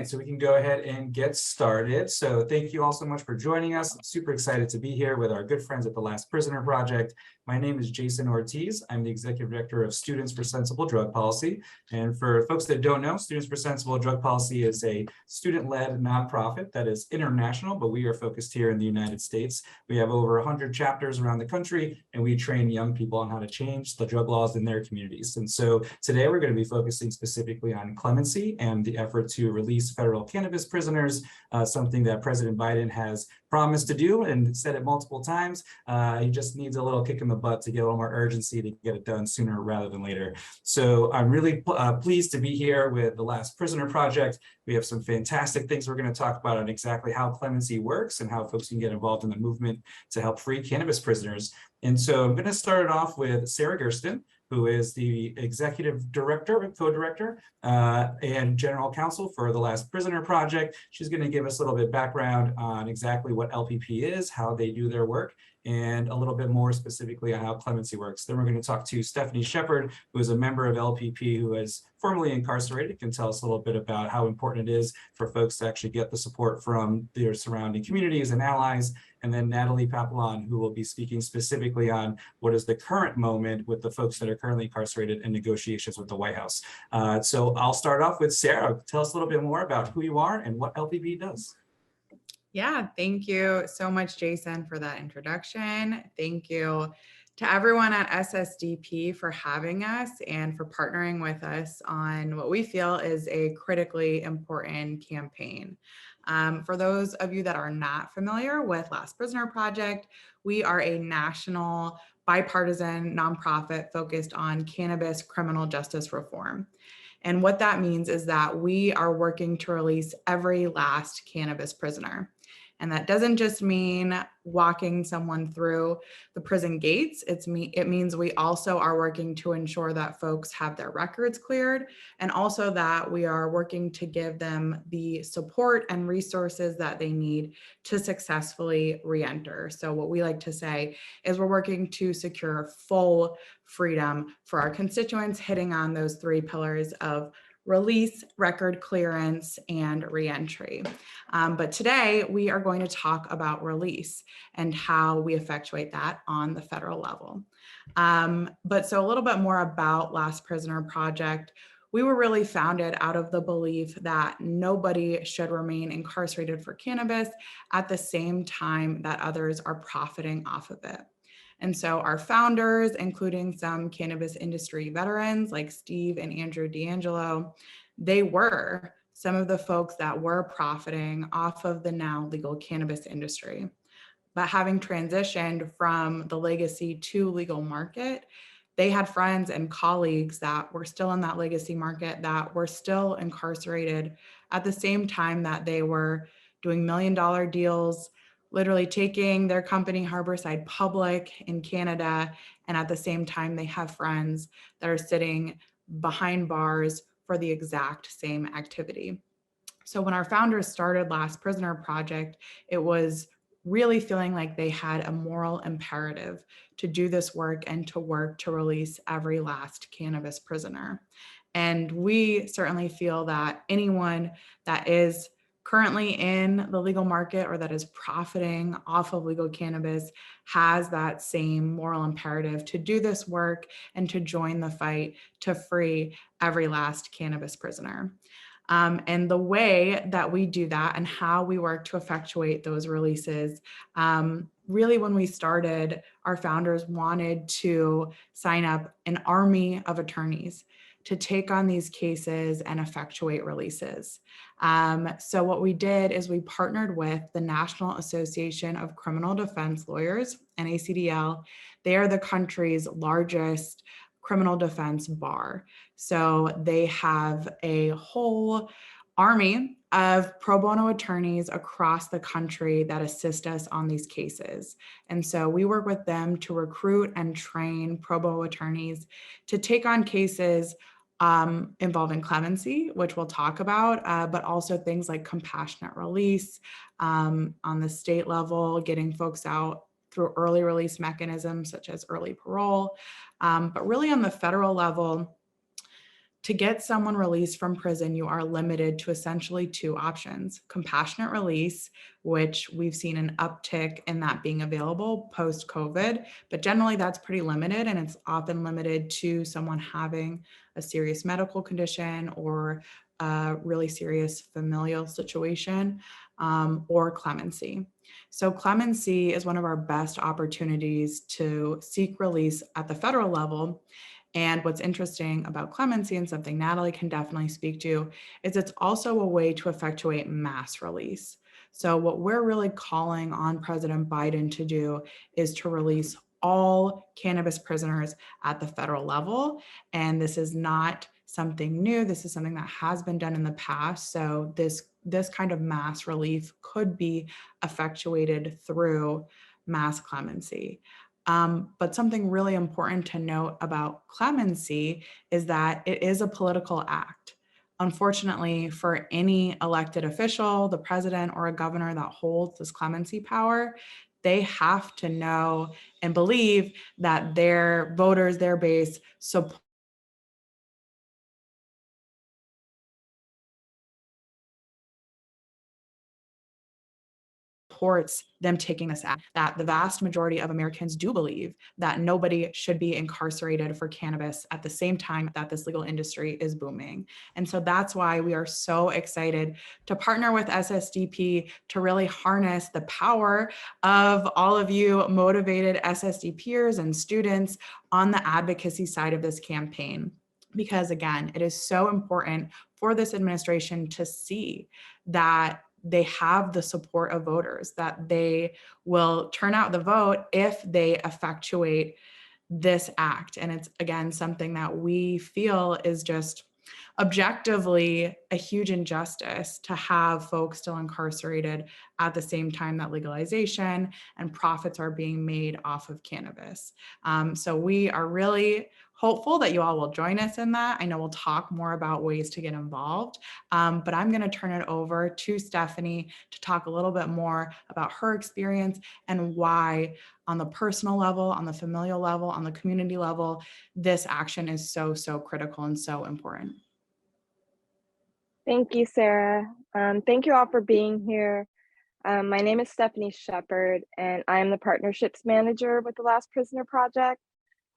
right, so we can go ahead and get started. So thank you all so much for joining us. I'm super excited to be here with our good friends at the Last Prisoner Project. My name is Gersten Ortiz. I'm the Executive Director of Students for Sensible Drug Policy. And for folks that don't know, Students for Sensible Drug Policy is a student-led nonprofit that is international, but we are focused here in the United States. We have over 100 chapters around the country, and we train young people on how to change the drug laws in their communities. And so today we're going to be focusing specifically on clemency and the effort to release federal cannabis prisoners, something that President Biden has promised to do and said it multiple times. He just needs a little kick in the butt to get a little more urgency to get it done sooner rather than later. So I'm really pleased to be here with the Last Prisoner Project. We have some fantastic things we're going to talk about on exactly how clemency works and how folks can get involved in the movement to help free cannabis prisoners. And so I'm going to start it off with Sarah Gersten, who is the Executive Director, Co-Director, and General Counsel for the Last Prisoner Project. She's going to give us a little bit background on exactly what LPP is, how they do their work, and a little bit more specifically on how clemency works. Then we're going to talk to Stephanie Shepard, who is a member of LPP who is formerly incarcerated, can tell us a little bit about how important it is for folks to actually get the support from their surrounding communities and allies. And then Natalie Papillion, who will be speaking specifically on what is the current moment with the folks that are currently incarcerated in negotiations with the White House. So I'll start off with Sarah. Tell us a little bit more about who you are and what LPP does. Yeah, thank you so much, Gersten, for that introduction. Thank you to everyone at SSDP for having us and for partnering with us on what we feel is a critically important campaign. For those of you that are not familiar with Last Prisoner Project, we are a national bipartisan nonprofit focused on cannabis criminal justice reform. And what that means is that we are working to release every last cannabis prisoner. And that doesn't just mean walking someone through the prison gates. It means we also are working to ensure that folks have their records cleared, and also that we are working to give them the support and resources that they need to successfully re-enter. So what we like to say is we're working to secure full freedom for our constituents, hitting on those three pillars of release, record clearance, and reentry. But today we are going to talk about release and how we effectuate that on the federal level. But so a little bit more about Last Prisoner Project. We were really founded out of the belief that nobody should remain incarcerated for cannabis at the same time that others are profiting off of it. And so our founders, including some cannabis industry veterans like Steve and Andrew D'Angelo, they were some of the folks that were profiting off of the now legal cannabis industry. But having transitioned from the legacy to legal market, they had friends and colleagues that were still in that legacy market that were still incarcerated at the same time that they were doing $1 million deals, literally taking their company Harborside public in Canada. And at the same time, they have friends that are sitting behind bars for the exact same activity. So when our founders started Last Prisoner Project, it was really feeling like they had a moral imperative to do this work and to work to release every last cannabis prisoner. And we certainly feel that anyone that is currently in the legal market or that is profiting off of legal cannabis has that same moral imperative to do this work and to join the fight to free every last cannabis prisoner. And the way that we do that and how we work to effectuate those releases, really when we started, our founders wanted to sign up an army of attorneys to take on these cases and effectuate releases. So what we did is we partnered with the National Association of Criminal Defense Lawyers, NACDL. They are the country's largest criminal defense bar. So they have a whole army of pro bono attorneys across the country that assist us on these cases. And so we work with them to recruit and train pro bono attorneys to take on cases involving clemency, which we'll talk about, but also things like compassionate release on the state level, getting folks out through early release mechanisms such as early parole, but really on the federal level, To get someone released from prison, you are limited to essentially two options: compassionate release, which we've seen an uptick in that being available post-COVID, but generally that's pretty limited, and it's often limited to someone having a serious medical condition or a really serious familial situation, or clemency. So clemency is one of our best opportunities to seek release at the federal level. And what's interesting about clemency, and something Natalie can definitely speak to, is it's also a way to effectuate mass release. So what we're really calling on President Biden to do is to release all cannabis prisoners at the federal level. And this is not something new. This is something that has been done in the past. So this kind of mass relief could be effectuated through mass clemency. But something really important to note about clemency is that it is a political act. Unfortunately, for any elected official, the president or a governor that holds this clemency power, they have to know and believe that their voters, their base, support supports them taking this act, that the vast majority of Americans do believe that nobody should be incarcerated for cannabis at the same time that this legal industry is booming. And so that's why we are so excited to partner with SSDP to really harness the power of all of you motivated SSD peers and students on the advocacy side of this campaign. Because again, it is so important for this administration to see that they have the support of voters, that they will turn out the vote if they effectuate this act. And it's, again, something that we feel is just objectively a huge injustice to have folks still incarcerated at the same time that legalization and profits are being made off of cannabis. So we are really hopeful that you all will join us in that. I know we'll talk more about ways to get involved, but I'm going to turn it over to Stephanie to talk a little bit more about her experience and why, on the personal level, on the familial level, on the community level, this action is so, so critical and so important. Thank you, Sarah. Thank you all for being here. My name is Stephanie Shepard, and I am the Partnerships Manager with the Last Prisoner Project.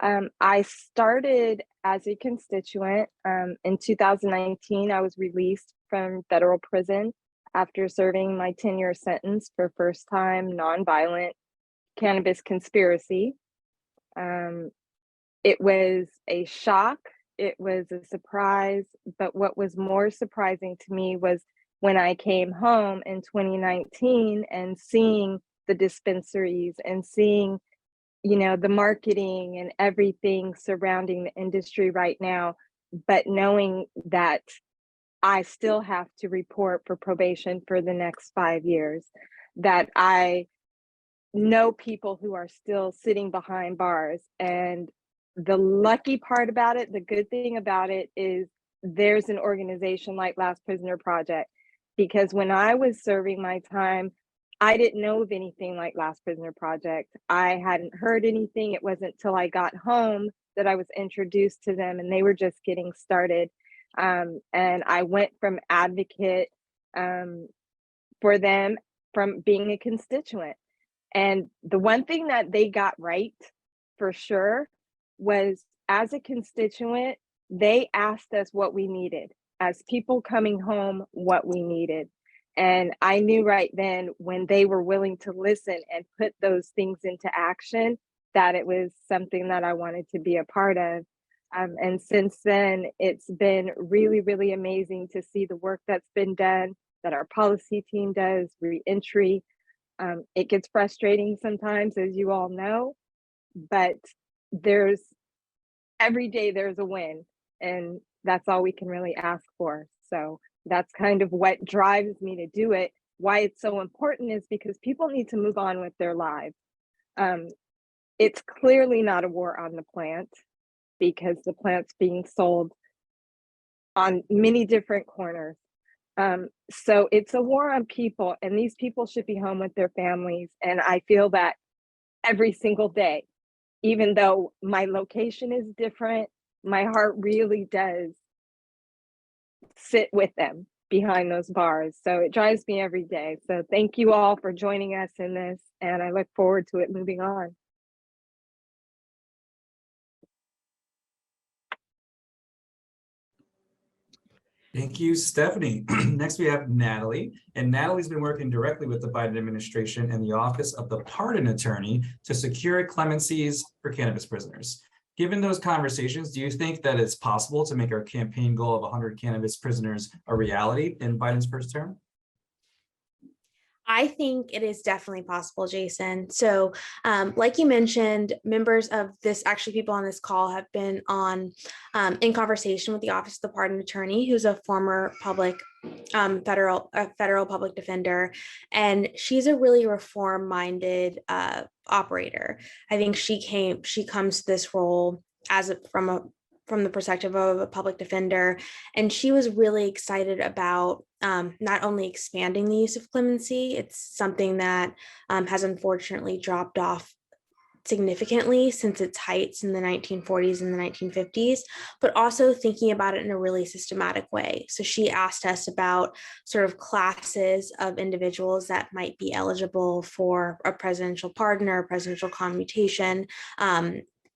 I started as a constituent. In 2019, I was released from federal prison after serving my 10-year sentence for first-time nonviolent cannabis conspiracy. It was a shock. It was a surprise, but what was more surprising to me was when I came home in 2019 and seeing the dispensaries and seeing, the marketing and everything surrounding the industry right now, but knowing that I still have to report for probation for the next 5 years, that I know people who are still sitting behind bars. And the lucky part about it, the good thing about it, is there's an organization like Last Prisoner Project, because when I was serving my time, I didn't know of anything like Last Prisoner Project. I hadn't heard anything. It wasn't till I got home that I was introduced to them, and they were just getting started. And I went from advocate for them from being a constituent. And the one thing that they got right for sure was, as a constituent, they asked us what we needed. As people coming home, what we needed. And I knew right then, when they were willing to listen and put those things into action, that it was something that I wanted to be a part of. And since then, it's been really, really amazing to see the work that's been done, that our policy team does, reentry. It gets frustrating sometimes, as you all know, but every day there's a win, and that's all we can really ask for. So that's kind of what drives me to do it. Why it's so important is because people need to move on with their lives. It's clearly not a war on the plant, because the plant's being sold on many different corners. So it's a war on people, and these people should be home with their families. And I feel that every single day, even though my location is different, my heart really does sit with them behind those bars. So it drives me every day. So thank you all for joining us in this, and I look forward to it moving on. Thank you, Stephanie. Next, we have Natalie, and Natalie's been working directly with the Biden administration and the Office of the Pardon Attorney to secure clemencies for cannabis prisoners. Given those conversations, do you think that it's possible to make our campaign goal of 100 cannabis prisoners a reality in Biden's first term? I think it is definitely possible, Jason. So, like you mentioned, members of this, actually people on this call have been on in conversation with the Office of the Pardon Attorney, who's a former federal public defender, and she's a really reform-minded operator. I think she comes to this role from the perspective of a public defender, and she was really excited about not only expanding the use of clemency. It's something that has unfortunately dropped off significantly since its heights in the 1940s and the 1950s, but also thinking about it in a really systematic way. So she asked us about sort of classes of individuals that might be eligible for a presidential pardon or a presidential commutation.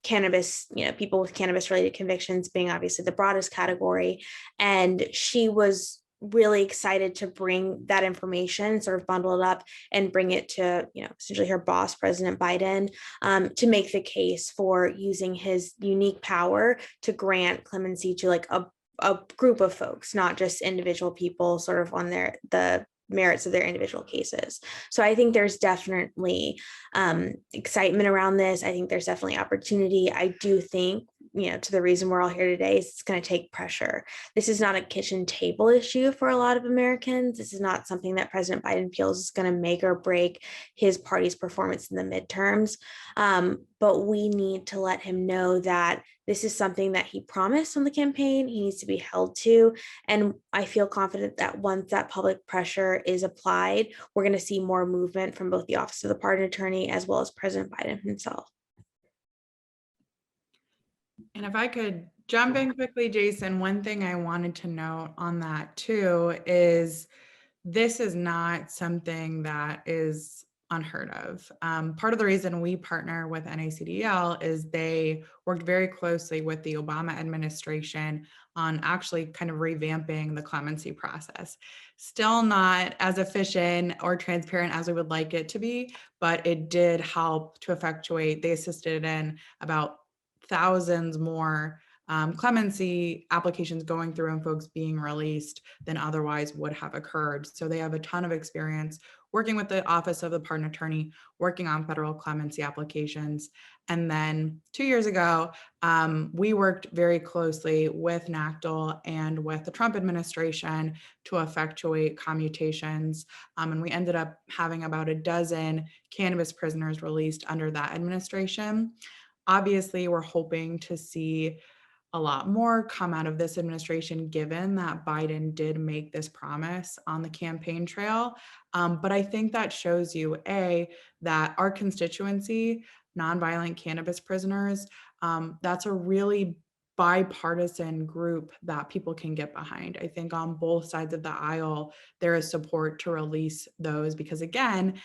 Cannabis, people with cannabis related convictions being obviously the broadest category. And she was really excited to bring that information, sort of bundle it up and bring it to, essentially her boss, President Biden, to make the case for using his unique power to grant clemency to like a group of folks, not just individual people sort of on the merits of their individual cases. So I think there's definitely excitement around this. I think there's definitely opportunity. I do think, to the reason we're all here today is it's going to take pressure. This is not a kitchen table issue for a lot of Americans. This is not something that President Biden feels is going to make or break his party's performance in the midterms. But we need to let him know that this is something that he promised on the campaign. He needs to be held to. And I feel confident that once that public pressure is applied, we're going to see more movement from both the Office of the Pardon Attorney as well as President Biden himself. And if I could jump in quickly, Jason, one thing I wanted to note on that too is this is not something that is unheard of. Part of the reason we partner with NACDL is they worked very closely with the Obama administration on actually kind of revamping the clemency process. Still not as efficient or transparent as we would like it to be, but it did help to effectuate. They assisted in about thousands more clemency applications going through and folks being released than otherwise would have occurred. So they have a ton of experience working with the Office of the Pardon Attorney, working on federal clemency applications. And then 2 years ago, we worked very closely with NACDL and with the Trump administration to effectuate commutations. And we ended up having about a dozen cannabis prisoners released under that administration. Obviously, we're hoping to see a lot more come out of this administration, given that Biden did make this promise on the campaign trail. But I think that shows you, that our constituency, nonviolent cannabis prisoners, that's a really bipartisan group that people can get behind. I think on both sides of the aisle, there is support to release those because, again,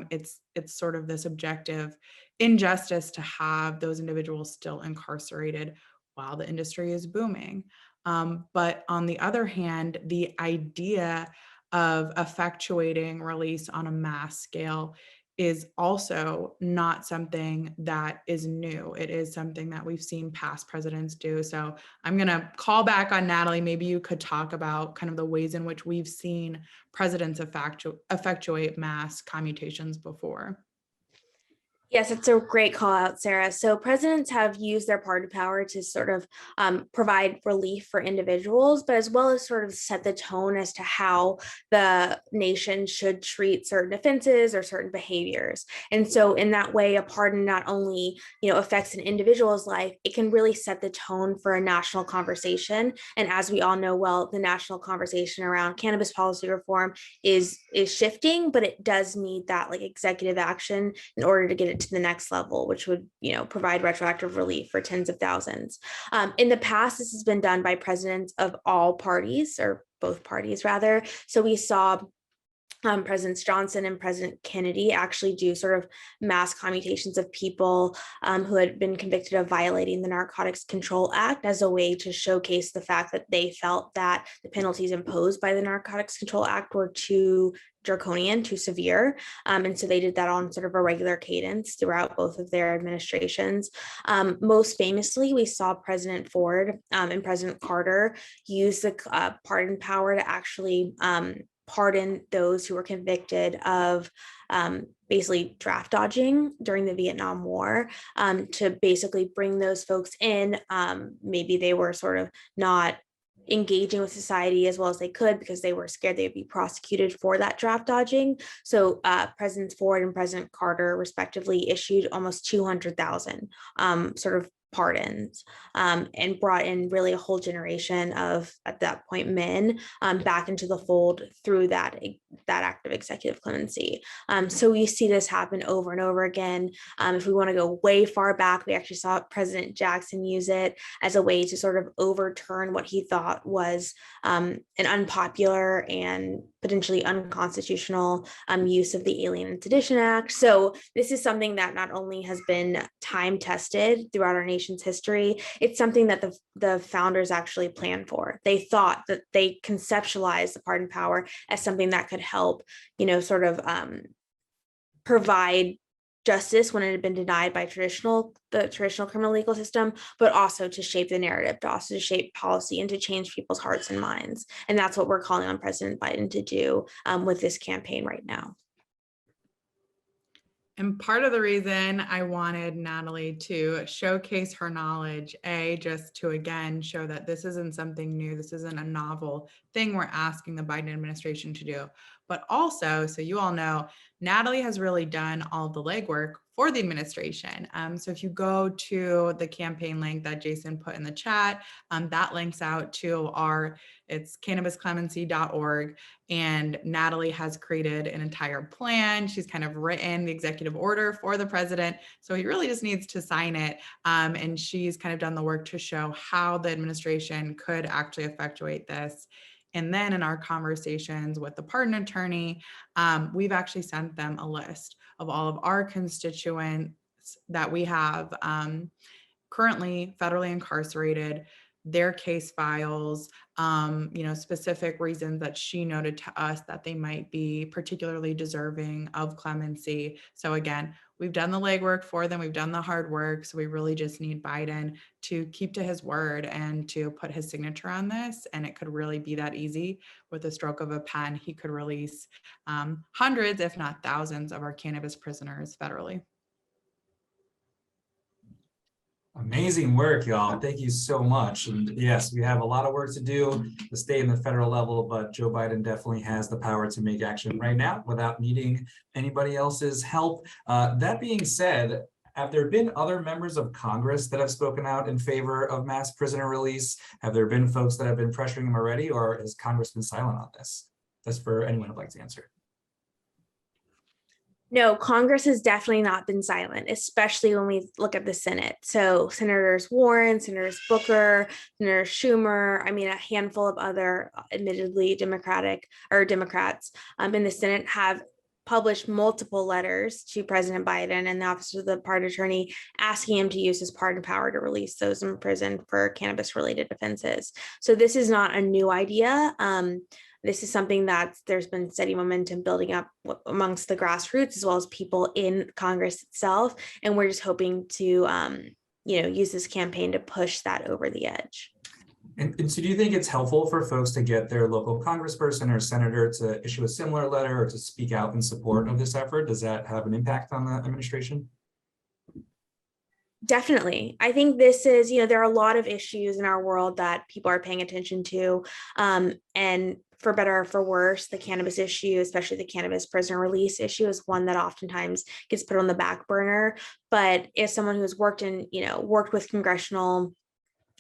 it's sort of this objective injustice to have those individuals still incarcerated while the industry is booming. But on the other hand, the idea of effectuating release on a mass scale is also not something that is new. It is something that we've seen past presidents do. So I'm going to call back on Natalie. Maybe you could talk about kind of the ways in which we've seen presidents effectuate mass commutations before. Yes, it's a great call out, Sarah. So presidents have used their pardon power to sort of provide relief for individuals, but as well as sort of set the tone as to how the nation should treat certain offenses or certain behaviors. And so in that way, a pardon not only, affects an individual's life, it can really set the tone for a national conversation. And as we all know well, the national conversation around cannabis policy reform is shifting, but it does need that like executive action in order to get it to to the next level, which would, provide retroactive relief for tens of thousands. In the past, this has been done by presidents of all parties, or both parties rather. So we saw Presidents Johnson and President Kennedy actually do sort of mass commutations of people who had been convicted of violating the Narcotics Control Act as a way to showcase the fact that they felt that the penalties imposed by the Narcotics Control Act were too draconian, too severe. And so they did that on sort of a regular cadence throughout both of their administrations. Most famously, we saw President Ford and President Carter use the pardon power to actually pardon those who were convicted of basically draft dodging during the Vietnam War, to basically bring those folks in. Maybe they were sort of not engaging with society as well as they could because they were scared they'd be prosecuted for that draft dodging. So Presidents Ford and President Carter respectively issued almost 200,000 sort of pardons, and brought in really a whole generation of, at that point, men back into the fold through that act of executive clemency. So we see this happen over and over again. If we want to go way far back, we actually saw President Jackson use it as a way to sort of overturn what he thought was an unpopular and potentially unconstitutional use of the Alien and Sedition Act. So this is something that not only has been time tested throughout our nation's history, it's something that the founders actually planned for. They thought that they conceptualized the pardon power as something that could help, sort of provide justice when it had been denied by the traditional criminal legal system, but also to shape the narrative, to also shape policy and to change people's hearts and minds. And that's what we're calling on President Biden to do with this campaign right now. And part of the reason I wanted Natalie to showcase her knowledge, just to again show that this isn't something new, this isn't a novel thing we're asking the Biden administration to do, but also, so you all know, Natalie has really done all the legwork for the administration. So if you go to the campaign link that Jason put in the chat, that links out to it's cannabisclemency.org, and Natalie has created an entire plan. She's kind of written the executive order for the president. So he really just needs to sign it. And she's kind of done the work to show how the administration could actually effectuate this. And then in our conversations with the pardon attorney, we've actually sent them a list of all of our constituents that we have currently federally incarcerated, their case files, specific reasons that she noted to us that they might be particularly deserving of clemency. So again, we've done the legwork for them. We've done the hard work. So we really just need Biden to keep to his word and to put his signature on this. And it could really be that easy. With a stroke of a pen, he could release hundreds, if not thousands, of our cannabis prisoners federally. Amazing work, y'all. Thank you so much. And yes, we have a lot of work to do, the state and the federal level, but Joe Biden definitely has the power to make action right now without needing anybody else's help. That being said, have there been other members of Congress that have spoken out in favor of mass prisoner release? Have there been folks that have been pressuring him already, or has Congress been silent on this? That's for anyone who'd like to answer. No, Congress has definitely not been silent, especially when we look at the Senate. So Senators Warren, Senators Booker, Senator Schumer, a handful of other admittedly Democrats in the Senate have published multiple letters to President Biden and the Office of the Pardon Attorney asking him to use his pardon power to release those in prison for cannabis-related offenses. So this is not a new idea. This is something that there's been steady momentum building up amongst the grassroots as well as people in Congress itself. And we're just hoping to, use this campaign to push that over the edge. And so do you think it's helpful for folks to get their local congressperson or senator to issue a similar letter or to speak out in support of this effort? Does that have an impact on the administration? Definitely. I think this is, there are a lot of issues in our world that people are paying attention to. And for better or for worse, the cannabis issue, especially the cannabis prisoner release issue, is one that oftentimes gets put on the back burner. But as someone who's worked with congressional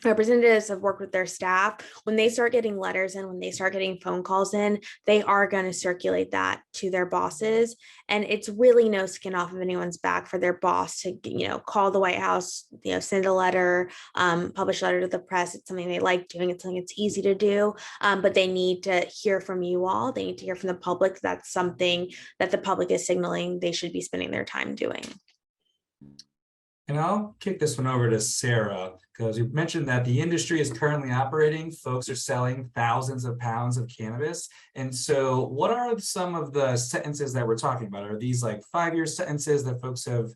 representatives have worked with their staff. When they start getting letters in, when they start getting phone calls in, they are going to circulate that to their bosses. And it's really no skin off of anyone's back for their boss to, call the White House, send a letter, publish a letter to the press. It's something they like doing. It's something it's easy to do. But they need to hear from you all. They need to hear from the public. That's something that the public is signaling they should be spending their time doing. And I'll kick this one over to Sarah, because you mentioned that the industry is currently operating. Folks are selling thousands of pounds of cannabis. And so what are some of the sentences that we're talking about? Are these like 5-year sentences that folks have,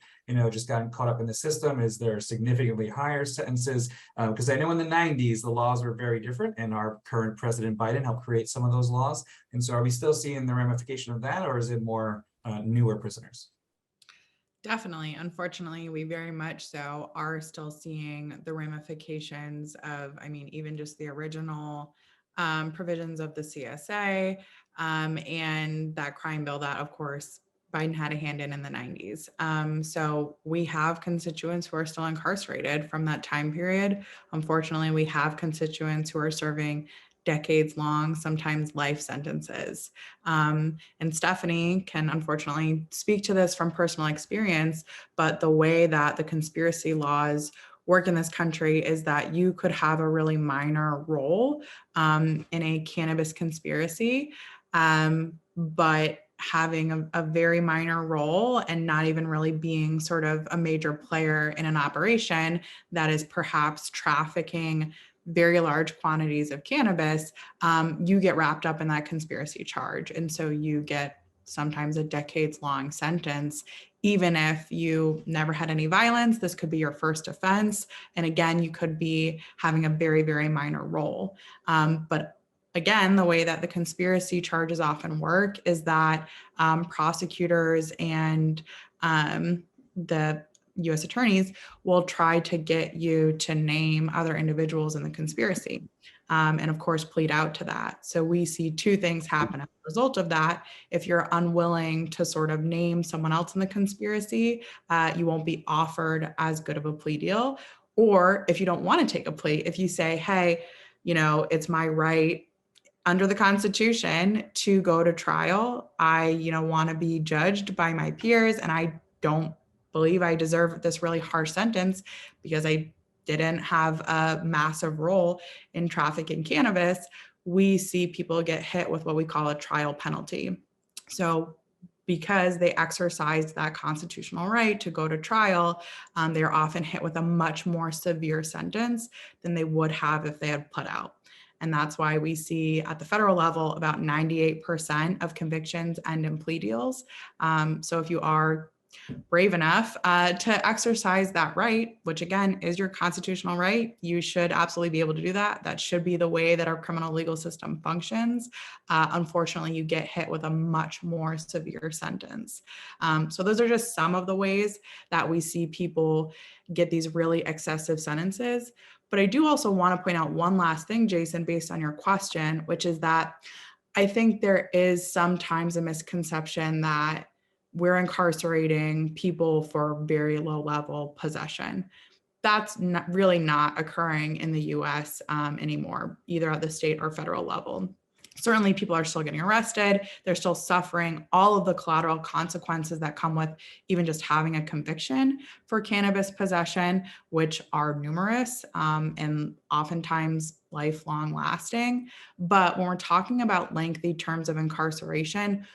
just gotten caught up in the system? Is there significantly higher sentences? Because I know in the 90s, the laws were very different, and our current President Biden helped create some of those laws. And so are we still seeing the ramification of that, or is it more newer prisoners? Definitely. Unfortunately, we very much so are still seeing the ramifications of, even just the original provisions of the CSA and that crime bill that, of course, Biden had a hand in the 90s. So we have constituents who are still incarcerated from that time period. Unfortunately, we have constituents who are serving decades long, sometimes life sentences. And Stephanie can unfortunately speak to this from personal experience, but the way that the conspiracy laws work in this country is that you could have a really minor role in a cannabis conspiracy, but having a very minor role and not even really being sort of a major player in an operation that is perhaps trafficking very large quantities of cannabis, you get wrapped up in that conspiracy charge. And so you get sometimes a decades-long sentence, even if you never had any violence. This could be your first offense. And again, you could be having a very, very minor role. But again, the way that the conspiracy charges often work is that prosecutors and the U.S. attorneys will try to get you to name other individuals in the conspiracy, and of course plead out to that. So we see two things happen as a result of that. If you're unwilling to sort of name someone else in the conspiracy, you won't be offered as good of a plea deal. Or if you don't want to take a plea, if you say, hey, it's my right under the Constitution to go to trial. I, want to be judged by my peers, and I don't believe I deserve this really harsh sentence because I didn't have a massive role in trafficking cannabis. We see people get hit with what we call a trial penalty. So because they exercised that constitutional right to go to trial, they're often hit with a much more severe sentence than they would have if they had pled out. And that's why we see at the federal level about 98% of convictions end in plea deals. So if you are brave enough to exercise that right, which again is your constitutional right, you should absolutely be able to do that. That should be the way that our criminal legal system functions. Unfortunately, you get hit with a much more severe sentence. So those are just some of the ways that we see people get these really excessive sentences. But I do also want to point out one last thing, Jason, based on your question, which is that I think there is sometimes a misconception that we're incarcerating people for very low level possession. That's really not occurring in the US anymore, either at the state or federal level. Certainly people are still getting arrested. They're still suffering all of the collateral consequences that come with even just having a conviction for cannabis possession, which are numerous and oftentimes lifelong lasting. But when we're talking about lengthy terms of incarceration,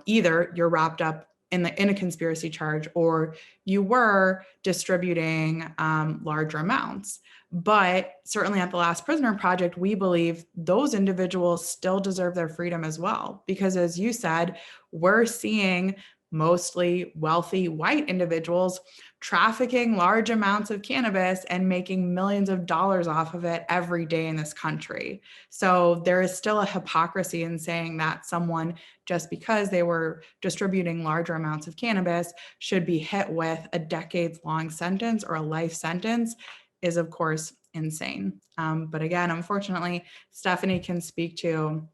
either you're wrapped up in a conspiracy charge or you were distributing larger amounts. But certainly at the Last Prisoner Project, we believe those individuals still deserve their freedom as well. Because as you said, we're seeing mostly wealthy white individuals trafficking large amounts of cannabis and making millions of dollars off of it every day in this country. So there is still a hypocrisy in saying that someone, just because they were distributing larger amounts of cannabis, should be hit with a decades-long sentence or a life sentence is, of course, insane. But again, unfortunately, Stephanie can speak to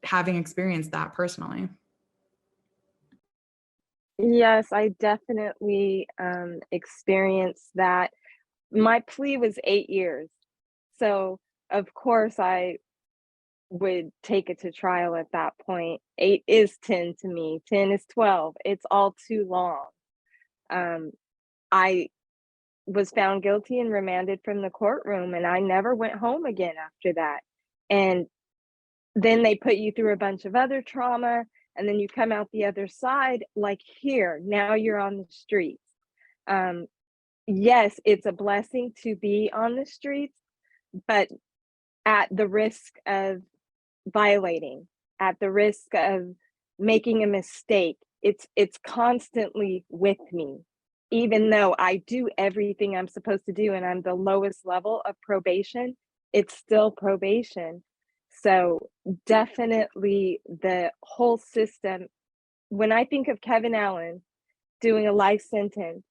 having experienced that personally. Yes, I definitely experienced that. My plea was 8 years. So of course I would take it to trial at that point. 8 is 10 to me, 10 is 12. It's all too long. I was found guilty and remanded from the courtroom, and I never went home again after that. And then they put you through a bunch of other trauma, and then you come out the other side like, here, now you're on the streets. Yes, it's a blessing to be on the streets, but at the risk of violating, at the risk of making a mistake. It's constantly with me, even though I do everything I'm supposed to do and I'm the lowest level of probation. It's still probation. So definitely the whole system. When I think of Kevin Allen doing a life sentence,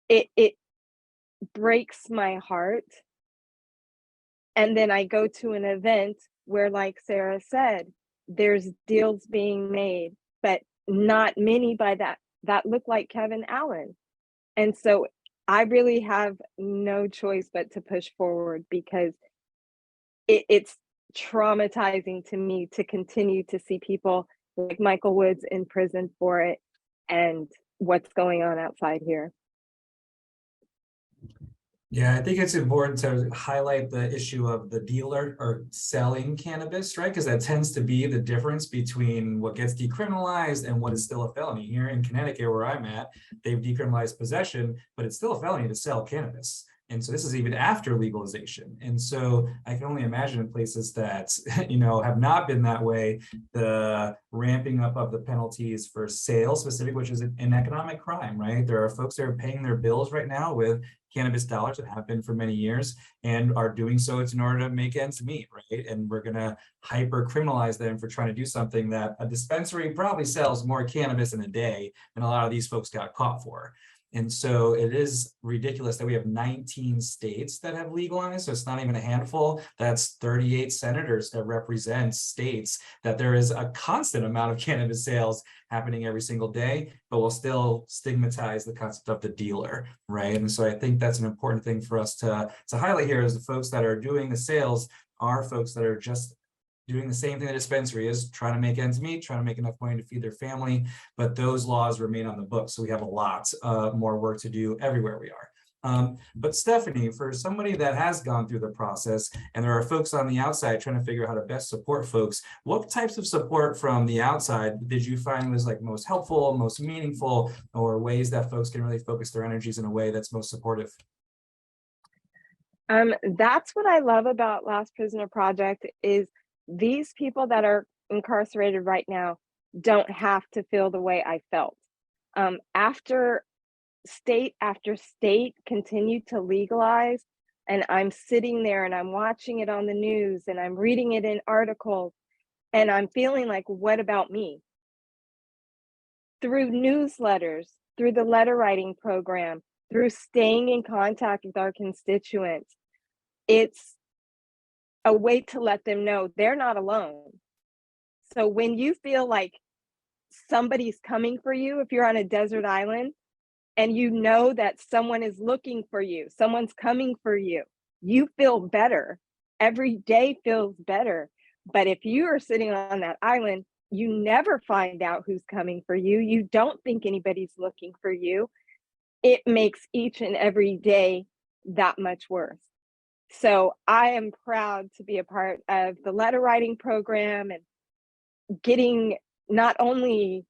it breaks my heart. And then I go to an event where, like Sarah said, there's deals being made, but not many by that look like Kevin Allen. And so I really have no choice but to push forward, because it's traumatizing to me to continue to see people like Michael Woods in prison for it and what's going on outside here. Yeah, I think it's important to highlight the issue of the dealer or selling cannabis, right? Because that tends to be the difference between what gets decriminalized and what is still a felony. Here in Connecticut, where I'm at, they've decriminalized possession, but it's still a felony to sell cannabis. And so this is even after legalization. And so I can only imagine in places that, have not been that way, the ramping up of the penalties for sale specific, which is an economic crime, right? There are folks that are paying their bills right now with cannabis dollars that have been for many years and are doing so in order to make ends meet, right? And we're gonna hyper criminalize them for trying to do something that a dispensary probably sells more cannabis in a day than a lot of these folks got caught for. And so it is ridiculous that we have 19 states that have legalized. So it's not even a handful. That's 38 senators that represent states, that there is a constant amount of cannabis sales happening every single day, but we'll still stigmatize the concept of the dealer, right? And so I think that's an important thing for us to highlight here, is the folks that are doing the sales are folks that are just doing the same thing the dispensary is, trying to make ends meet, trying to make enough money to feed their family, but those laws remain on the books. So we have a lot more work to do everywhere we are. But Stephanie, for somebody that has gone through the process, and there are folks on the outside trying to figure out how to best support folks, what types of support from the outside did you find was like most helpful, most meaningful, or ways that folks can really focus their energies in a way that's most supportive? That's what I love about Last Prisoner Project, is these people that are incarcerated right now don't have to feel the way I felt. After state continued to legalize, and I'm sitting there and I'm watching it on the news and I'm reading it in articles, and I'm feeling like, what about me? Through newsletters, through the letter writing program, through staying in contact with our constituents, it's a way to let them know they're not alone. So when you feel like somebody's coming for you, if you're on a desert island and you know that someone is looking for you, someone's coming for you, you feel better. Every day feels better. But if you are sitting on that island, you never find out who's coming for you. You don't think anybody's looking for you. It makes each and every day that much worse. So I am proud to be a part of the letter writing program and getting not only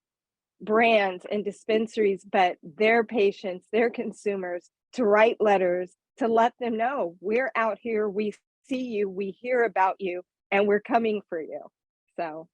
brands and dispensaries, but their patients, their consumers, to write letters to let them know we're out here, we see you, we hear about you, and we're coming for you. So.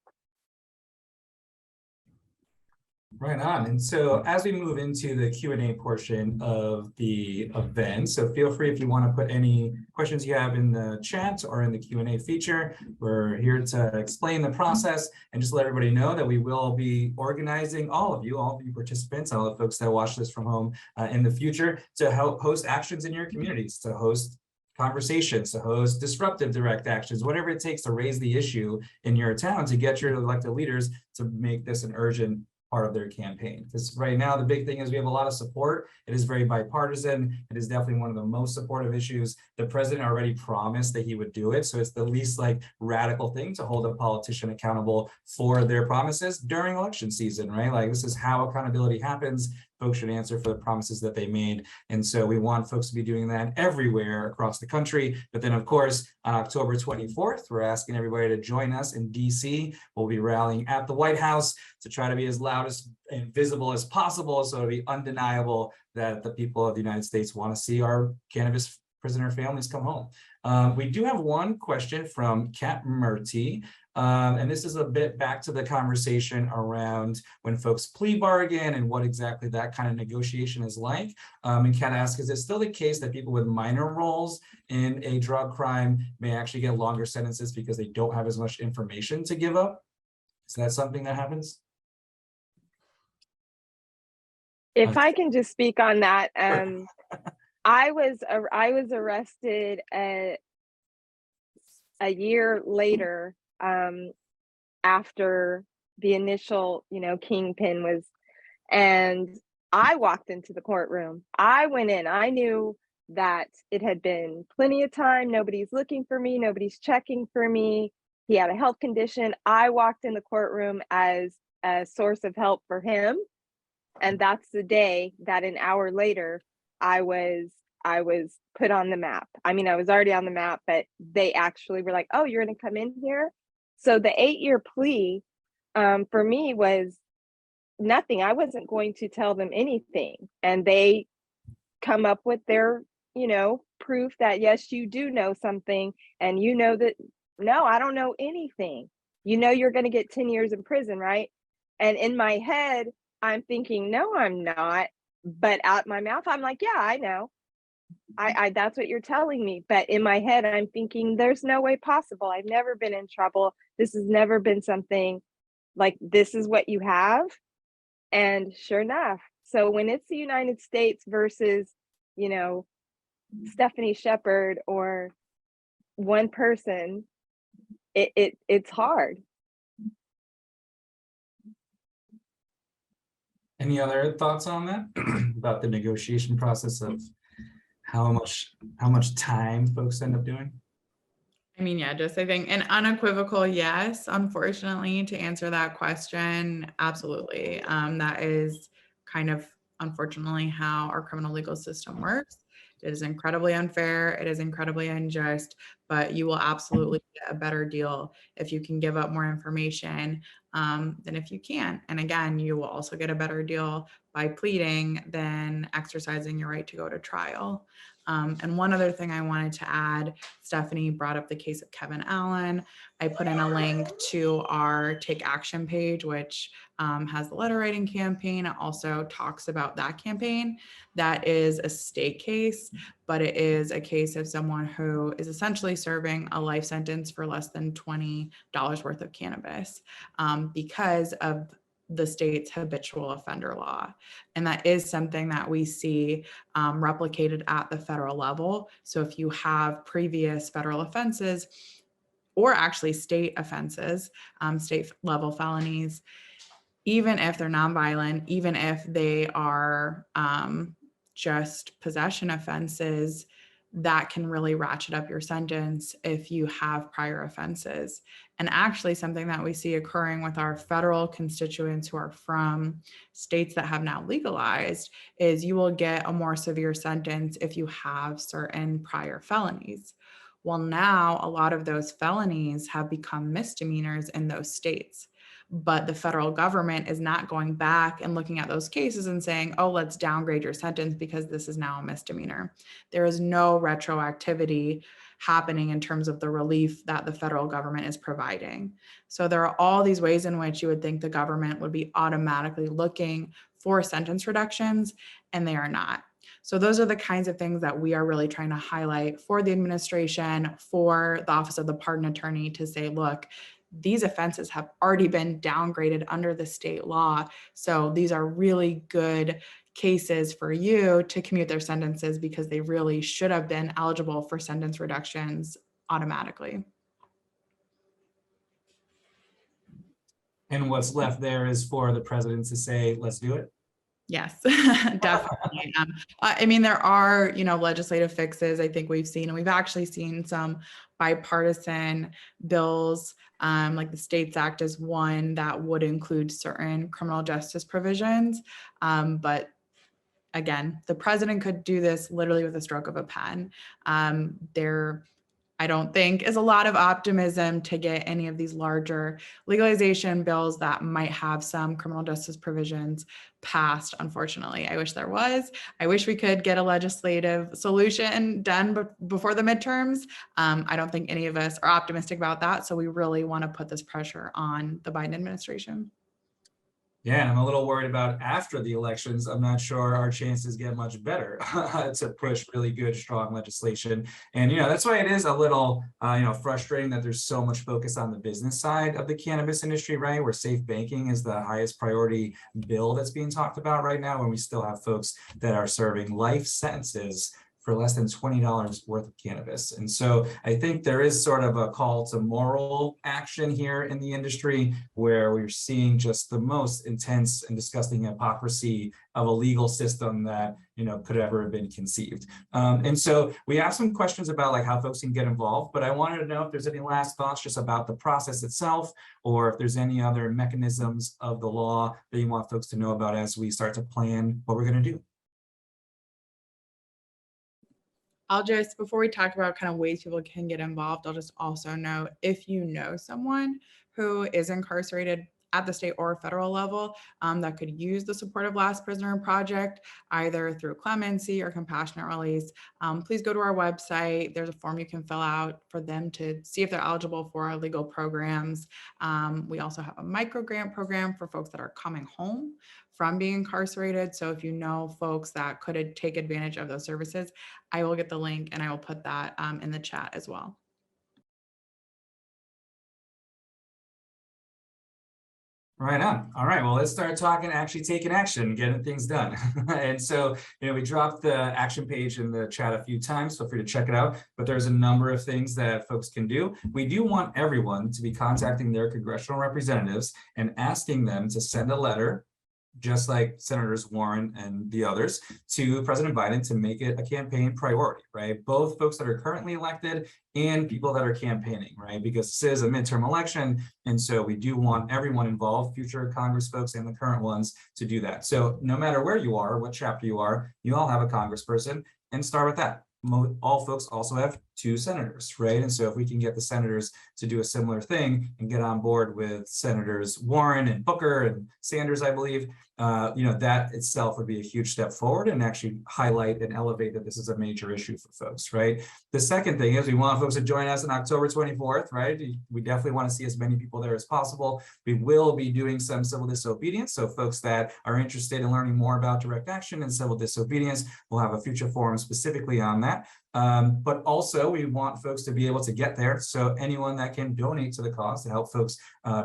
Right on. And so as we move into the Q&A portion of the event, so feel free if you want to put any questions you have in the chat or in the Q&A feature. We're here to explain the process and just let everybody know that we will be organizing all of you participants, all the folks that watch this from home in the future, to help host actions in your communities, to host conversations, to host disruptive direct actions, whatever it takes to raise the issue in your town, to get your elected leaders to make this an urgent part of their campaign. Because right now, the big thing is we have a lot of support. It is very bipartisan. It is definitely one of the most supportive issues. The president already promised that he would do it. So it's the least like radical thing to hold a politician accountable for their promises during election season, right? Like this is how accountability happens. Folks should answer for the promises that they made. And so we want folks to be doing that everywhere across the country. But then of course, on October 24th, we're asking everybody to join us in DC. We'll be rallying at the White House to try to be as loud and visible as possible. So it'll be undeniable that the people of the United States want to see our cannabis prisoner families come home. We do have one question from Kat Murty. And this is a bit back to the conversation around when folks plea bargain and what exactly that kind of negotiation is like. And Kat asks, is it still the case that people with minor roles in a drug crime may actually get longer sentences because they don't have as much information to give up? Is that something that happens? If I can just speak on that, I was arrested a year later after the initial, kingpin was, and I walked into the courtroom. I went in. I knew that it had been plenty of time. Nobody's looking for me. Nobody's checking for me. He had a health condition. I walked in the courtroom as a source of help for him. And that's the day that an hour later, I was put on the map. I mean, I was already on the map, but they actually were like, oh, you're going to come in here. So the 8-year plea for me was nothing. I wasn't going to tell them anything. And they come up with their, proof that, yes, you do know something. And you know that, no, I don't know anything. You're going to get 10 years in prison, right? And in my head, I'm thinking, no, I'm not. But out my mouth, I'm like, yeah, I know. I that's what you're telling me. But in my head, I'm thinking there's no way possible. I've never been in trouble. This has never been something like this is what you have. And sure enough. So when it's the United States versus, Stephanie Shepard or one person, it's hard. Any other thoughts on that about the negotiation process of how much time folks end up doing? I mean, yeah, just I think an unequivocal yes, unfortunately, to answer that question, absolutely. That is kind of unfortunately how our criminal legal system works. It is incredibly unfair. It is incredibly unjust, but you will absolutely get a better deal if you can give up more information than if you can't. And again, you will also get a better deal by pleading than exercising your right to go to trial. And one other thing I wanted to add, Stephanie brought up the case of Kevin Allen. I put in a link to our Take Action page, which has the letter writing campaign. It also talks about that campaign. That is a state case, but it is a case of someone who is essentially serving a life sentence for less than $20 worth of cannabis because of the state's habitual offender law. And that is something that we see replicated at the federal level. So if you have previous federal offenses or actually state offenses, state level felonies, even if they're nonviolent, even if they are just possession offenses, that can really ratchet up your sentence if you have prior offenses. And actually something that we see occurring with our federal constituents who are from states that have now legalized is you will get a more severe sentence if you have certain prior felonies. Well, now a lot of those felonies have become misdemeanors in those states. But the federal government is not going back and looking at those cases and saying, oh, let's downgrade your sentence because this is now a misdemeanor. There is no retroactivity happening in terms of the relief that the federal government is providing. So there are all these ways in which you would think the government would be automatically looking for sentence reductions, and they are not. So those are the kinds of things that we are really trying to highlight for the administration, for the Office of the Pardon Attorney to say, look, these offenses have already been downgraded under the state law. So these are really good cases for you to commute their sentences because they really should have been eligible for sentence reductions automatically. And what's left there is for the president to say, let's do it. Yes, definitely. I mean, there are, legislative fixes I think we've seen, and we've actually seen some bipartisan bills, like the States Act is one that would include certain criminal justice provisions. But again, the president could do this literally with a stroke of a pen. I don't think is a lot of optimism to get any of these larger legalization bills that might have some criminal justice provisions passed. Unfortunately, I wish there was. I wish we could get a legislative solution done before the midterms. I don't think any of us are optimistic about that. So we really want to put this pressure on the Biden administration. Yeah, and I'm a little worried about after the elections. I'm not sure our chances get much better to push really good, strong legislation. And, that's why it is a little, frustrating that there's so much focus on the business side of the cannabis industry, right? Where safe banking is the highest priority bill that's being talked about right now, when we still have folks that are serving life sentences for less than $20 worth of cannabis. And so I think there is sort of a call to moral action here in the industry, where we're seeing just the most intense and disgusting hypocrisy of a legal system that could ever have been conceived. And so we have some questions about like how folks can get involved, but I wanted to know if there's any last thoughts just about the process itself, or if there's any other mechanisms of the law that you want folks to know about as we start to plan what we're going to do. I'll just, before we talk about kind of ways people can get involved, I'll just also note, if you know someone who is incarcerated at the state or federal level that could use the support of Last Prisoner Project, either through clemency or compassionate release, please go to our website. There's a form you can fill out for them to see if they're eligible for our legal programs. We also have a micro grant program for folks that are coming home from being incarcerated. So if you know folks that could take advantage of those services, I will get the link and I will put that in the chat as well. Right on. All right, well, let's start talking, actually taking action, getting things done. And so, we dropped the action page in the chat a few times. Feel free to check it out. But there's a number of things that folks can do. We do want everyone to be contacting their congressional representatives and asking them to send a letter, just like Senators Warren and the others, to President Biden to make it a campaign priority, right? Both folks that are currently elected and people that are campaigning, right? Because this is a midterm election. And so we do want everyone involved, future Congress folks and the current ones, to do that. So no matter where you are, what chapter you are, you all have a congressperson, and start with that. All folks also have 2 senators, right? And so if we can get the senators to do a similar thing and get on board with Senators Warren and Booker and Sanders, I believe, that itself would be a huge step forward and actually highlight and elevate that this is a major issue for folks, right? The second thing is we want folks to join us on October 24th, right? We definitely want to see as many people there as possible. We will be doing some civil disobedience. So folks that are interested in learning more about direct action and civil disobedience, we'll have a future forum specifically on that. But also we want folks to be able to get there. So anyone that can donate to the cause to help folks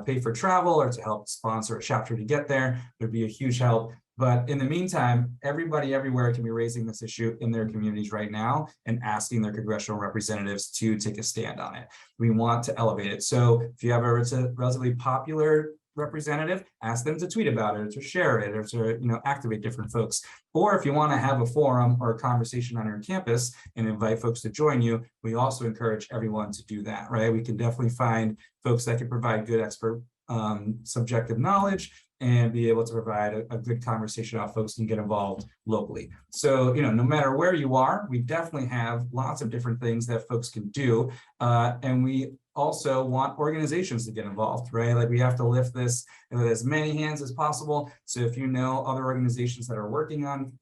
pay for travel or to help sponsor a chapter to get there would be a huge help. But in the meantime, everybody everywhere can be raising this issue in their communities right now and asking their congressional representatives to take a stand on it. We want to elevate it. So if you have a relatively popular representative, ask them to tweet about it, or to share it, or to activate different folks. Or if you want to have a forum or a conversation on your campus and invite folks to join you, we also encourage everyone to do that, right? We can definitely find folks that can provide good expert subjective knowledge and be able to provide a good conversation how folks can get involved locally. So, no matter where you are, we definitely have lots of different things that folks can do. And we also want organizations to get involved, right? Like we have to lift this with as many hands as possible. So if you know other organizations that are working on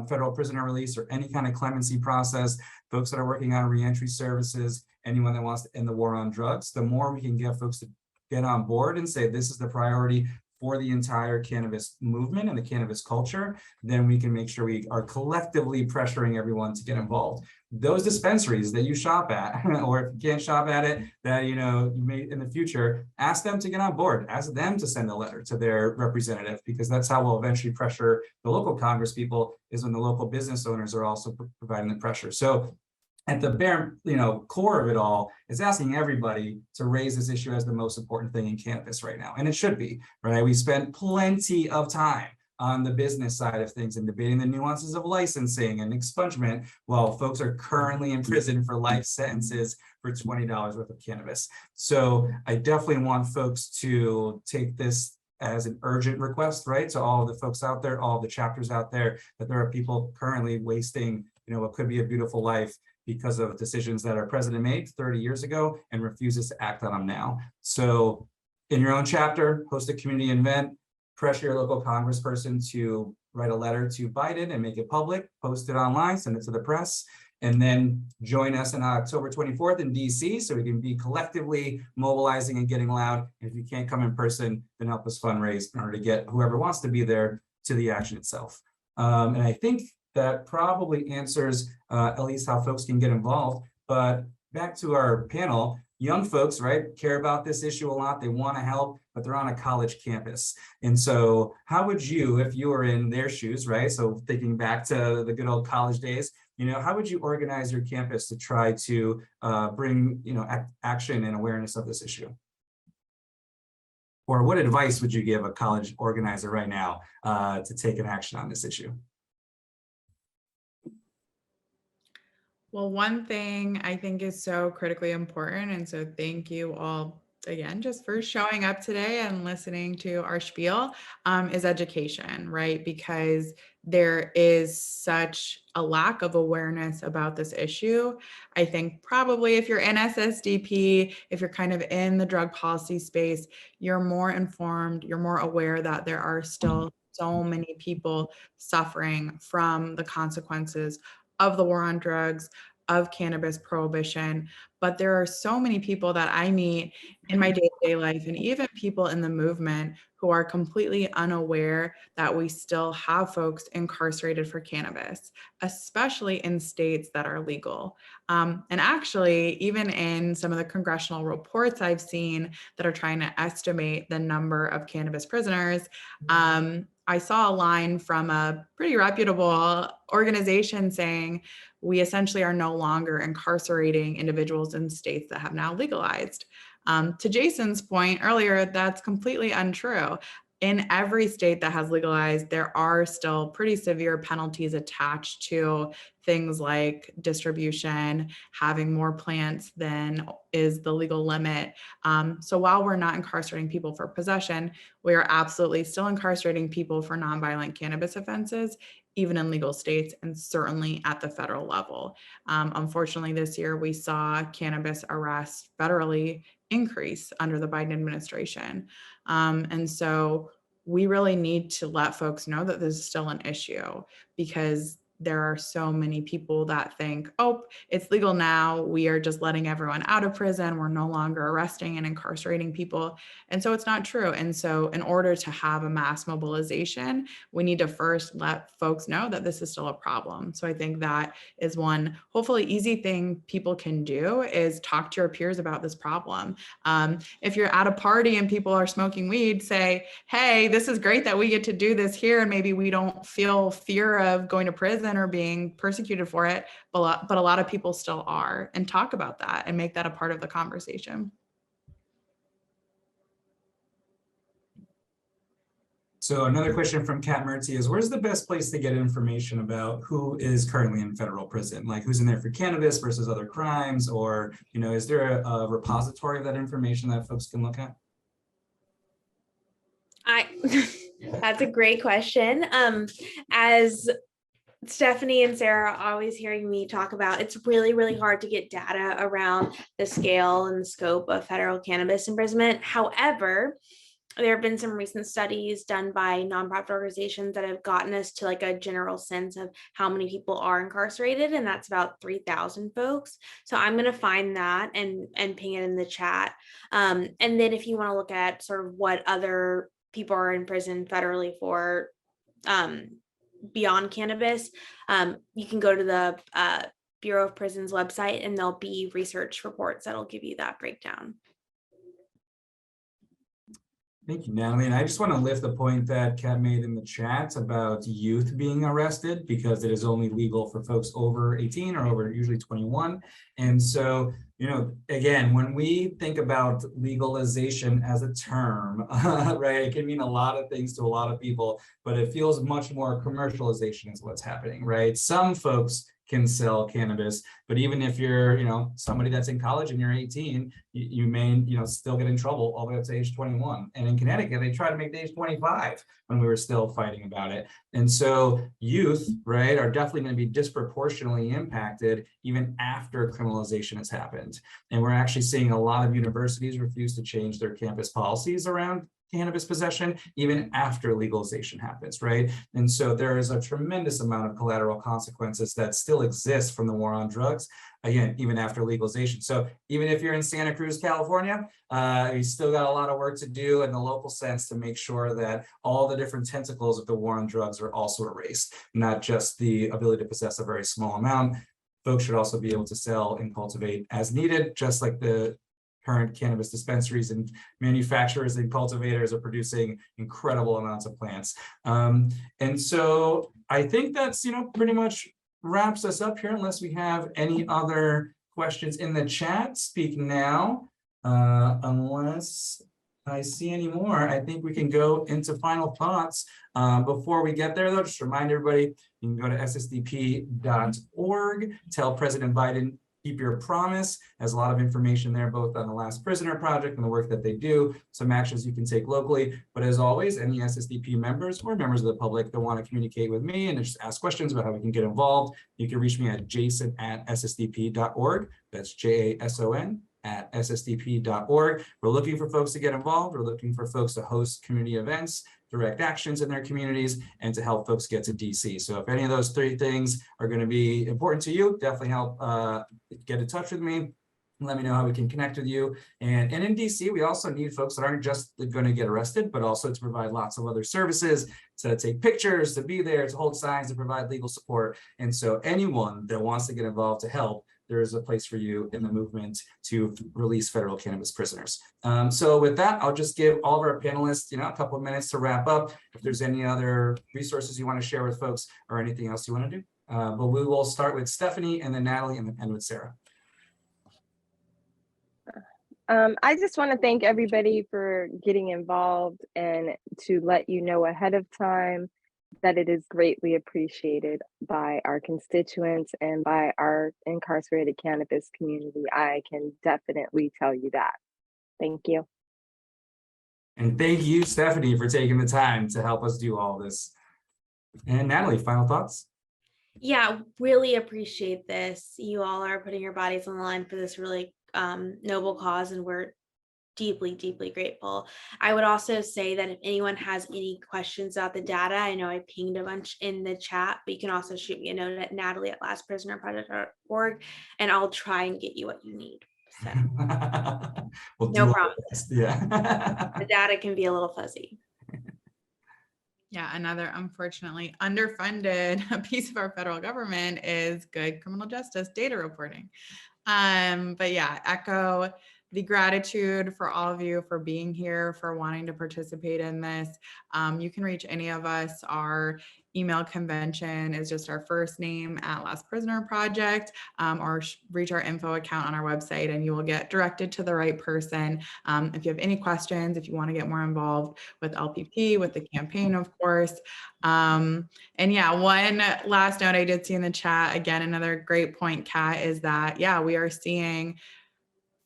federal prisoner release or any kind of clemency process, folks that are working on reentry services, anyone that wants to end the war on drugs, the more we can get folks to get on board and say this is the priority for the entire cannabis movement and the cannabis culture, then we can make sure we are collectively pressuring everyone to get involved. Those dispensaries that you shop at, or if you can't shop at it, that you may in the future, ask them to get on board, ask them to send a letter to their representative, because that's how we'll eventually pressure the local Congress people, is when the local business owners are also providing the pressure. So at the bare, core of it all is asking everybody to raise this issue as the most important thing in cannabis right now. And it should be, right? We spent plenty of time on the business side of things and debating the nuances of licensing and expungement while folks are currently in prison for life sentences for $20 worth of cannabis. So I definitely want folks to take this as an urgent request, right? To all of the folks out there, all the chapters out there, that there are people currently wasting, what could be a beautiful life because of decisions that our president made 30 years ago and refuses to act on them now. So in your own chapter, host a community event, pressure your local congressperson to write a letter to Biden and make it public, post it online, send it to the press, and then join us on October 24th in DC so we can be collectively mobilizing and getting loud. And if you can't come in person, then help us fundraise in order to get whoever wants to be there to the action itself. And I think that probably answers at least how folks can get involved. But back to our panel, young folks, right, care about this issue a lot. They want to help, but they're on a college campus. And so how would you, if you were in their shoes, right? So thinking back to the good old college days, how would you organize your campus to try to bring, action and awareness of this issue? Or what advice would you give a college organizer right now to take an action on this issue? Well, one thing I think is so critically important, and so thank you all again just for showing up today and listening to our spiel, is education, right? Because there is such a lack of awareness about this issue. I think probably if you're in SSDP, if you're kind of in the drug policy space, you're more informed, you're more aware that there are still so many people suffering from the consequences of the war on drugs, of cannabis prohibition. But there are so many people that I meet in my day-to-day life, and even people in the movement, who are completely unaware that we still have folks incarcerated for cannabis, especially in states that are legal. And actually, even in some of the congressional reports I've seen that are trying to estimate the number of cannabis prisoners, I saw a line from a pretty reputable organization saying, we essentially are no longer incarcerating individuals in states that have now legalized. To Jason's point earlier, that's completely untrue. In every state that has legalized, there are still pretty severe penalties attached to things like distribution, having more plants than is the legal limit. So while we're not incarcerating people for possession, we are absolutely still incarcerating people for nonviolent cannabis offenses, even in legal states, and certainly at the federal level. Unfortunately, this year we saw cannabis arrests federally increase under the Biden administration. And so we really need to let folks know that this is still an issue, because there are so many people that think, oh, it's legal now, we are just letting everyone out of prison, we're no longer arresting and incarcerating people. And so it's not true. And so in order to have a mass mobilization, we need to first let folks know that this is still a problem. So I think that is one hopefully easy thing people can do, is talk to your peers about this problem. If you're at a party and people are smoking weed, say, hey, this is great that we get to do this here, and maybe we don't feel fear of going to prison or being persecuted for it, but a lot of people still are, and talk about that and make that a part of the conversation. So another question from Kat Mertzi is, where's the best place to get information about who is currently in federal prison? Like who's in there for cannabis versus other crimes? Or, is there a repository of that information that folks can look at? That's a great question. As Stephanie and Sarah are always hearing me talk about, it's really, really hard to get data around the scale and the scope of federal cannabis imprisonment. However, there have been some recent studies done by nonprofit organizations that have gotten us to like a general sense of how many people are incarcerated, and that's about 3,000 folks. So I'm going to find that and ping it in the chat. And then if you want to look at sort of what other people are in prison federally for beyond cannabis, you can go to the Bureau of Prisons website, and there'll be research reports that'll give you that breakdown. Thank you, Natalie. And I just want to lift the point that Kat made in the chat about youth being arrested, because it is only legal for folks over 18 or over usually 21. And so, you know, again, when we think about legalization as a term, right, it can mean a lot of things to a lot of people, but it feels much more commercialization is what's happening, right? Some folks can sell cannabis, but even if you're, you know, somebody that's in college and you're 18, you may, you know, still get in trouble all the way up to age 21. And in Connecticut, they tried to make the age 25 when we were still fighting about it. And so youth, right, are definitely going to be disproportionately impacted even after criminalization has happened. And we're actually seeing a lot of universities refuse to change their campus policies around cannabis possession even after legalization happens, right? And so there is a tremendous amount of collateral consequences that still exist from the war on drugs, again, even after legalization. So even if you're in Santa Cruz, California, you still got a lot of work to do in the local sense to make sure that all the different tentacles of the war on drugs are also erased, not just the ability to possess a very small amount. Folks should also be able to sell and cultivate as needed, just like the current cannabis dispensaries and manufacturers and cultivators are producing incredible amounts of plants. And so I think that's, you know, pretty much wraps us up here, unless we have any other questions in the chat. Speak now. Unless I see any more, I think we can go into final thoughts. Before we get there, though, just remind everybody, you can go to ssdp.org, tell President Biden, keep your promise. Has a lot of information there, both on the Last Prisoner Project and the work that they do, some actions you can take locally. But as always, any SSDP members or members of the public that want to communicate with me and just ask questions about how we can get involved, you can reach me at jason@ssdp.org. That's JASON@ssdp.org. We're looking for folks to get involved. We're looking for folks to host community events, direct actions in their communities, and to help folks get to DC. So if any of those three things are going to be important to you, definitely help get in touch with me. Let me know how we can connect with you. And in DC, we also need folks that aren't just going to get arrested, but also to provide lots of other services, to take pictures, to be there, to hold signs, to provide legal support. And so anyone that wants to get involved to help, there is a place for you in the movement to release federal cannabis prisoners. So with that, I'll just give all of our panelists, you know, a couple of minutes to wrap up. If there's any other resources you want to share with folks or anything else you want to do. But we will start with Stephanie and then Natalie and then end with Sarah. I just want to thank everybody for getting involved and to let you know ahead of time that it is greatly appreciated by our constituents and by our incarcerated cannabis community. I can definitely tell you that. Thank you. And thank you, Stephanie, for taking the time to help us do all this. And Natalie, final thoughts? Yeah, really appreciate this. You all are putting your bodies on the line for this really noble cause, and we're deeply, deeply grateful. I would also say that if anyone has any questions about the data, I know I pinged a bunch in the chat, but you can also shoot me a note at natalie@lastprisonerproject.org, and I'll try and get you what you need. So We'll no promises. Yeah. The data can be a little fuzzy. Yeah, another unfortunately underfunded piece of our federal government is good criminal justice data reporting. But yeah, echo the gratitude for all of you for being here, for wanting to participate in this. You can reach any of us. Our email convention is just our first name at Last Prisoner Project, or reach our info account on our website and you will get directed to the right person. If you have any questions, if you want to get more involved with LPP, with the campaign, of course. And yeah, one last note I did see in the chat, again, another great point, Kat, is that, yeah, we are seeing,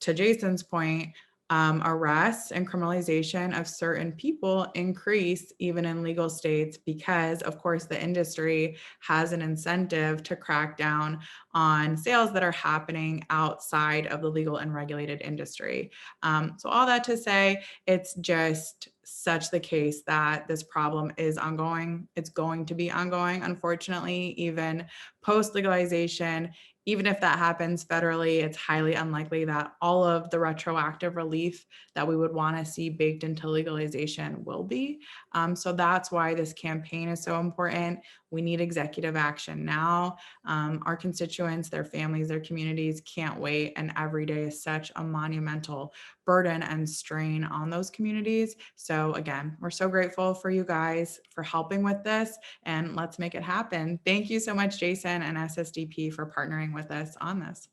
to Jason's point, arrests and criminalization of certain people increase even in legal states because, of course, the industry has an incentive to crack down on sales that are happening outside of the legal and regulated industry. So all that to say, it's just such the case that this problem is ongoing. It's going to be ongoing, unfortunately, even post-legalization. Even if that happens federally, it's highly unlikely that all of the retroactive relief that we would want to see baked into legalization will be. So that's why this campaign is so important. We need executive action now. Our constituents, their families, their communities can't wait. And every day is such a monumental burden and strain on those communities. So again, we're so grateful for you guys for helping with this, and let's make it happen. Thank you so much, Jason and SSDP, for partnering with us on this.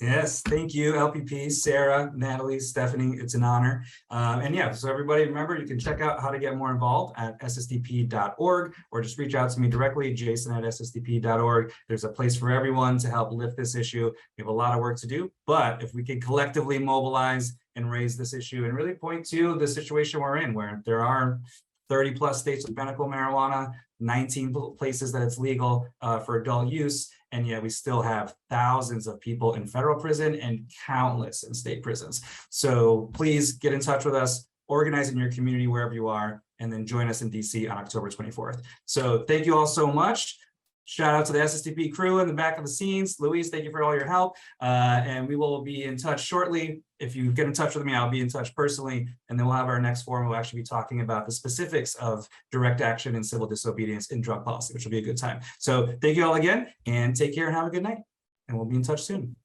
Yes, thank you, LPP, Sarah, Natalie, Stephanie. It's an honor. And yeah, so everybody remember, you can check out how to get more involved at ssdp.org, or just reach out to me directly, jason@ssdp.org. There's a place for everyone to help lift this issue. We have a lot of work to do, but if we can collectively mobilize and raise this issue and really point to the situation we're in, where there are 30 plus states with medical marijuana, 19 places that it's legal for adult use, and yet we still have thousands of people in federal prison and countless in state prisons. So please get in touch with us, organize in your community wherever you are, and then join us in DC on October 24th. So thank you all so much. Shout out to the SSDP crew in the back of the scenes. Louise, thank you for all your help. And we will be in touch shortly. If you get in touch with me, I'll be in touch personally. And then we'll have our next forum. We'll actually be talking about the specifics of direct action and civil disobedience in drug policy, which will be a good time. So thank you all again, and take care and have a good night. And we'll be in touch soon.